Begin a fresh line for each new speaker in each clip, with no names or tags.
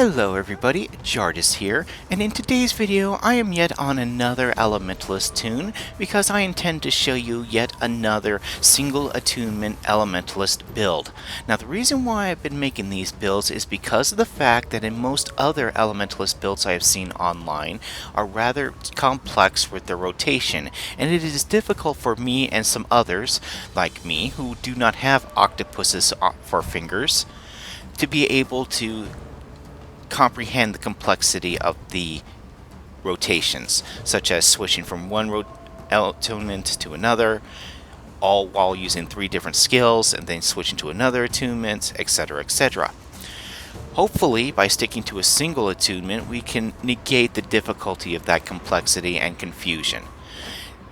Hello everybody, Jardis here, and in today's video I am yet on another Elementalist tune because I intend to show you yet another single attunement Elementalist build. Now the reason why I've been making these builds is because of the fact that in most other Elementalist builds I have seen online are rather complex with their rotation, and it is difficult for me and some others, like me, who do not have octopuses for fingers, to be able to comprehend the complexity of the rotations, such as switching from one attunement to another, all while using 3 different skills, and then switching to another attunement, etc., etc. Hopefully, by sticking to a single attunement, we can negate the difficulty of that complexity and confusion.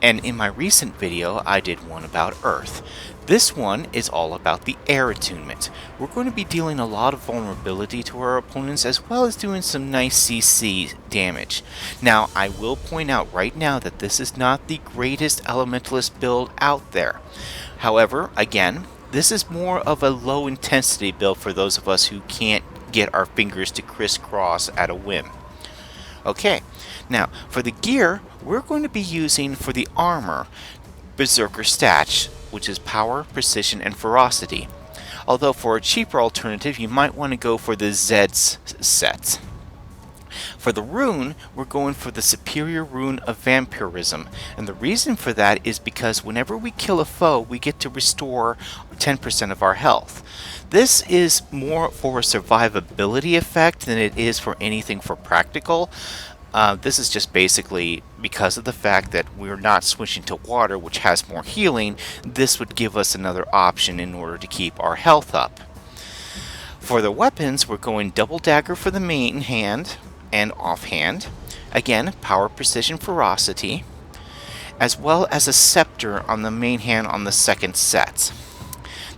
And in my recent video, I did one about Earth. This one is all about the Air Attunement. We're going to be dealing a lot of vulnerability to our opponents as well as doing some nice CC damage. Now, I will point out right now that this is not the greatest Elementalist build out there. However, again, this is more of a low intensity build for those of us who can't get our fingers to crisscross at a whim. Okay, now for the gear, we're going to be using for the armor Berserker Stats, which is power, precision, and ferocity. Although for a cheaper alternative, you might want to go for the Zed's set. For the rune, we're going for the superior rune of vampirism, and the reason for that is because whenever we kill a foe, we get to restore 10% of our health. This is more for a survivability effect than it is for anything for practical. This is just basically because of the fact that we're not switching to water, which has more healing. This would give us another option in order to keep our health up. For the weapons, we're going double dagger for the main hand and offhand. Again, power, precision, ferocity, as well as a scepter on the main hand on the second set.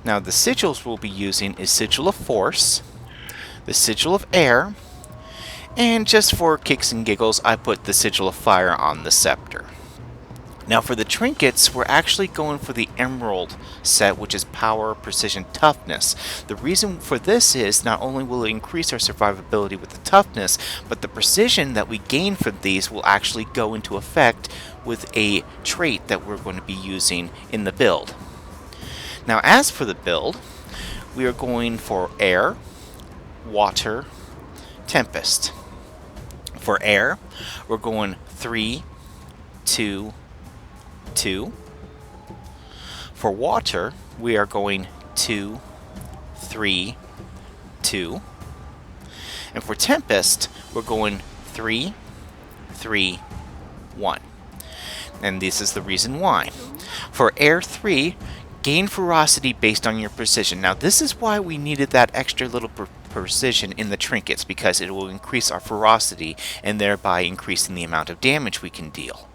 Now the sigils we'll be using is Sigil of Force, the Sigil of Air, and just for kicks and giggles, I put the Sigil of Fire on the scepter. Now for the trinkets, we're actually going for the Emerald set, which is power, precision, toughness. The reason for this is not only will it increase our survivability with the toughness, but the precision that we gain from these will actually go into effect with a trait that we're going to be using in the build. Now as for the build, we are going for air, water, tempest. For air, we're going 3, 2, 2. For water, we are going 2, 3, 2. And for tempest, we're going 3, 3, 1. And this is the reason why. For air 3, gain ferocity based on your precision. Now this is why we needed that extra little precision in the trinkets, because it will increase our ferocity and thereby increasing the amount of damage we can deal.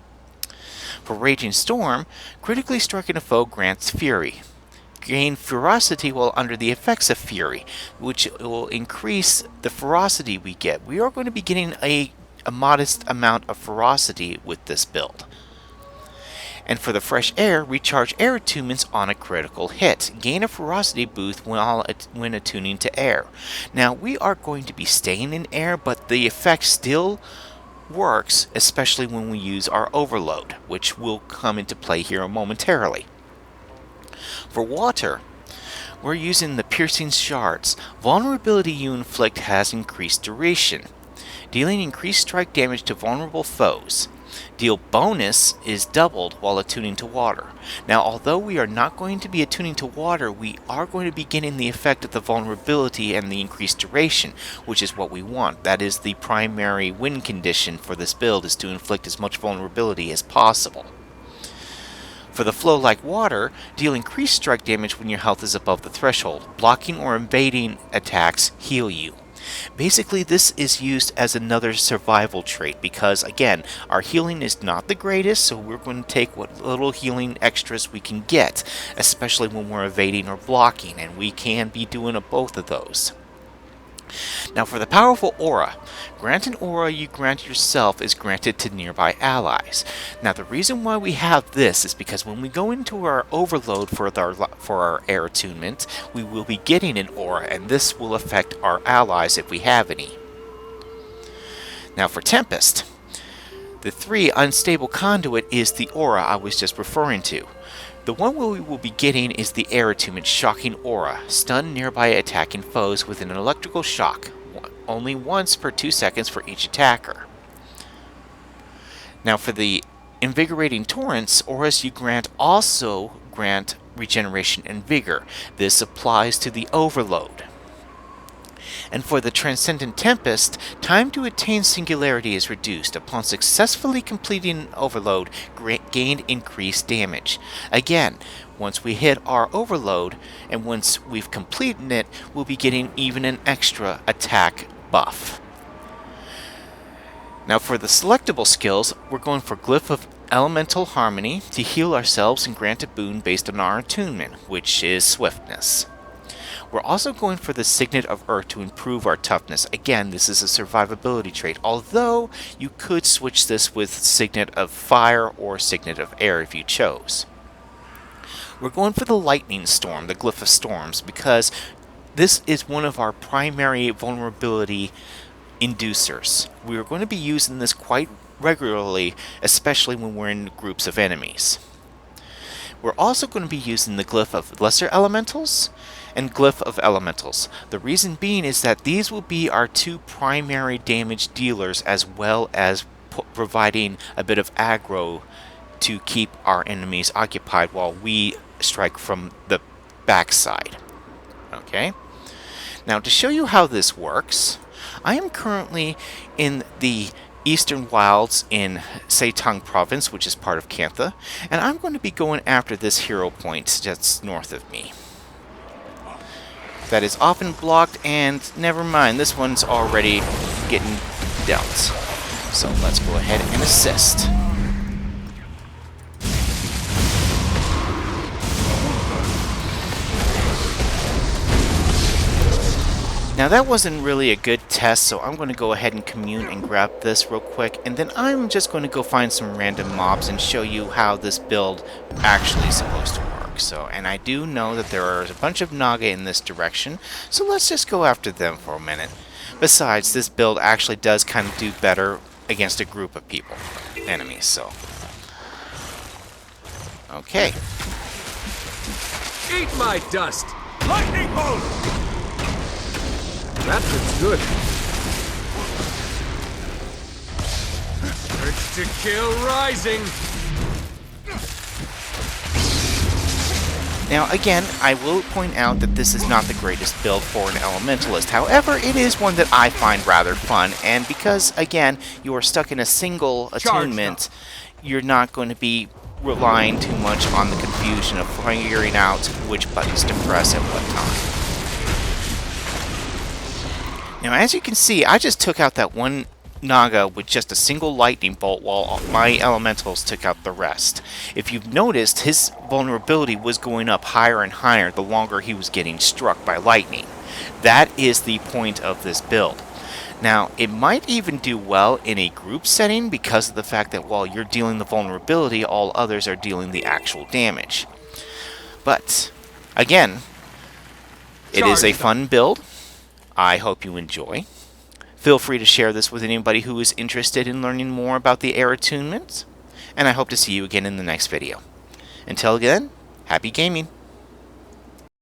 For Raging Storm, critically striking a foe grants fury. Gain ferocity while under the effects of fury, which will increase the ferocity we get. We are going to be getting a modest amount of ferocity with this build. And for the fresh air, recharge air attunements on a critical hit. Gain a ferocity boost when attuning to air. Now, we are going to be staying in air, but the effect still works, especially when we use our overload, which will come into play here momentarily. For water, we're using the piercing shards. Vulnerability you inflict has increased duration, dealing increased strike damage to vulnerable foes. Deal bonus is doubled while attuning to water. Now, although we are not going to be attuning to water, we are going to be getting the effect of the vulnerability and the increased duration, which is what we want. That is the primary win condition for this build, is to inflict as much vulnerability as possible. For the flow like water, deal increased strike damage when your health is above the threshold. Blocking or evading attacks heal you. Basically, this is used as another survival trait because, again, our healing is not the greatest, so we're going to take what little healing extras we can get, especially when we're evading or blocking, and we can be doing both of those. Now for the powerful aura, grant an aura you grant yourself is granted to nearby allies. Now the reason why we have this is because when we go into our overload for our air attunement, we will be getting an aura, and this will affect our allies if we have any. Now for Tempest, the 3 unstable conduit is the aura I was just referring to. The one we will be getting is the Air Attunement Shocking Aura. Stun nearby attacking foes with an electrical shock, only once per 2 seconds for each attacker. Now for the Invigorating Torrents, auras you grant also grant regeneration and vigor. This applies to the Overload. And for the Transcendent Tempest, time to attain singularity is reduced. Upon successfully completing an overload, gained increased damage. Again, once we hit our overload, and once we've completed it, we'll be getting even an extra attack buff. Now for the selectable skills, we're going for Glyph of Elemental Harmony to heal ourselves and grant a boon based on our attunement, which is Swiftness. We're also going for the Signet of Earth to improve our toughness. Again, this is a survivability trait, although you could switch this with Signet of Fire or Signet of Air if you chose. We're going for the Lightning Storm, the Glyph of Storms, because this is one of our primary vulnerability inducers. We are going to be using this quite regularly, especially when we're in groups of enemies. We're also going to be using the Glyph of Lesser Elementals and Glyph of Elementals. The reason being is that these will be our 2 primary damage dealers, as well as providing a bit of aggro to keep our enemies occupied while we strike from the backside. Okay? Now to show you how this works, I am currently in the Eastern Wilds in Seitang Province, which is part of Kantha, and I'm going to be going after this hero point that's north of me. That is often blocked, and never mind, this one's already getting dealt. So let's go ahead and assist. Now that wasn't really a good test, so I'm going to go ahead and commune and grab this real quick, and then I'm just going to go find some random mobs and show you how this build actually is supposed to work. So, and I do know that there are a bunch of Naga in this direction, so let's just go after them for a minute. Besides, this build actually does kind of do better against a group of people, enemies, so. Okay.
Eat my dust!
Lightning bolt!
That looks good. Urge to kill rising!
Now again, I will point out that this is not the greatest build for an Elementalist. However, it is one that I find rather fun, and because, again, you are stuck in a single attunement, you're not going to be relying too much on the confusion of figuring out which buttons to press at what time. Now, as you can see, I just took out that one Naga with just a single lightning bolt while my elementals took out the rest. If you've noticed, his vulnerability was going up higher and higher the longer he was getting struck by lightning. That is the point of this build. Now, it might even do well in a group setting because of the fact that while you're dealing the vulnerability, all others are dealing the actual damage. But, again, it is a fun build. I hope you enjoy. Feel free to share this with anybody who is interested in learning more about the Air Attunement, and I hope to see you again in the next video. Until then, happy gaming!